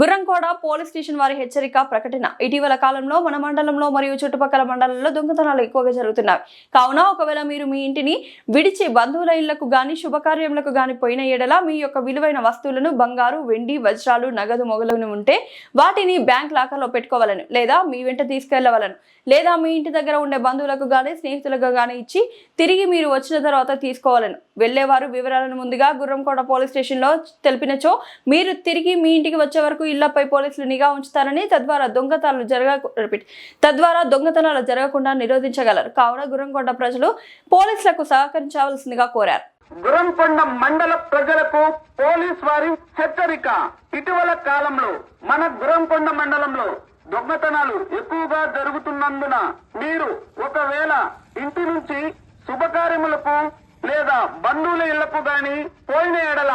గుర్రంకోడ police station వారి హెచ్చరిక ప్రకటన. ఇటీవల కాలంలో మన మండలంలో మరియు చుట్టుపక్కల మండలాల్లో దొంగతనాలు ఎక్కువగా జరుగుతున్నాయి. కావున ఒకవేళ మీరు మీ ఇంటిని విడిచి బంధువుల ఇళ్లకు గాని శుభకార్యములకు గాని పోయిన ఎడల మీ యొక్క విలువైన వస్తువులను బంగారు, వెండి, వజ్రాలు, నగదు మొదలైనవి ఉంటే వాటిని బ్యాంక్ లాకర్లో పెట్టుకోవాలను, లేదా మీ వెంట తీసుకెళ్లవలను, లేదా మీ ఇంటి దగ్గర ఉండే బంధువులకు గాని స్నేహితులకు గాని ఇచ్చి తిరిగి మీరు వచ్చిన తర్వాత తీసుకోవాలను. వెళ్లేవారు వివరాలను ముందుగా గుర్రంకోట పోలీస్ స్టేషన్ లో తెలిపినచో మీరు తిరిగి మీ ఇంటికి వచ్చే వరకు ఇళ్లపై పోలీసులు నిఘా ఉంచుతారని, తద్వారా దొంగతనాలు జరగకుండా నిరోధించగలరు. కావున గుర్రంకోట ప్రజలు పోలీసులకు సహకరించవలసిందిగా కోరారు. గుర్రంకొండ మండల ప్రజలకు పోలీస్ వారి హెచ్చరిక. ఇటీవల కాలంలో మన గుర్రంకొండ మండలంలో దొంగతనాలు ఎక్కువగా జరుగుతున్నందున మీరు ఒకవేళ ఇంటి నుంచి శుభకార్యములకు లేదా బంధువుల ఇళ్లకు గాని పోయిన ఎడల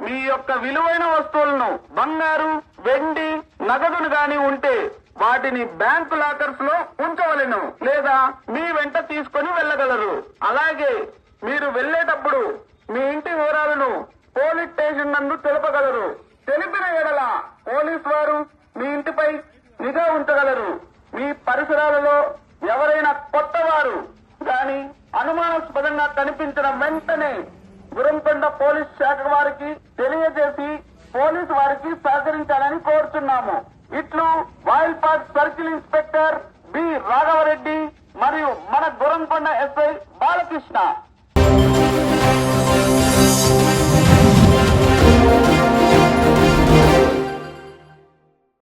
మీ యొక్క విలువైన వస్తువులను బంగారు, వెండి, నగదును గాని ఉంటే వాటిని బ్యాంకు లాకర్స్ లో ఉంచవలెను, లేదా మీ వెంట తీసుకొని వెళ్ళగలరు. అలాగే మీరు వెళ్లేటప్పుడు మీ ఇంటి వివరాలను పోలీస్ స్టేషన్ నందు తెలుపగలరు. తెలిపిన ఎడల పోలీసు వారు మీ ఇంటిపై నిఘా ఉంచగలరు. మీ పరిసరాలలో ఎవరైనా కొత్త వారు గాని అనుమానాస్పదంగా కనిపించిన వెంటనే గుర్రంకొండ పోలీస్ శాఖ వారికి తెలియజేసి పోలీసు వారికి సహకరించాలని కోరుతున్నాము. ఇట్లు Vayalpad circle inspector B Raghava Reddy మరియు మన గుర్రంకొండ ఎస్ఐ బాలకృష్ణ.